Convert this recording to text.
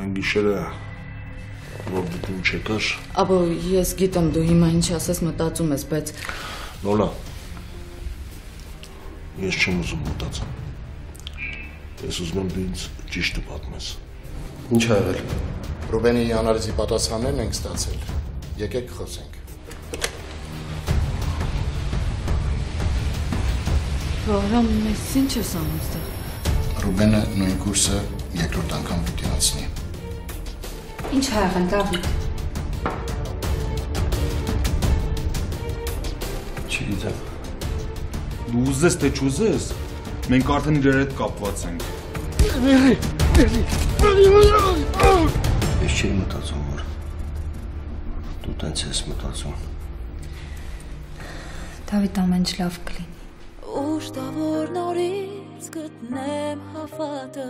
Այն գիշերը որ դու տուն չեկար։ Աբո ես գիտեմ դու հիմա ինչ ասես մտածում ես, բայց Նոլա, ես չեմ ուզում մտածեմ։ Ես ուզում եմ դու ինձ ճիշտը պատմես։ Ինչ ա եղել։ Ռուբենի անալիզի պատասխաններն ենք ստացել։ Եկեք խոսենք։ Վահրամ, ես ինչ ես անում ստեղ։ Ռուբենը նույն կուրսը երկրորդ անգամ պիտի անցնի։ Ինչ ա եղել, Դավիթ։ Չգիտեմ։ Դու ուզես թե չուզես, մենք արդեն իրար հետ կապված ենք։ Ես չէի մտածում, որ դու տենց ես մտածում։ Դավիթ, ամեն ինչ լավ կլինի։ Ուշ տա որ նորից գտնեմ հավատը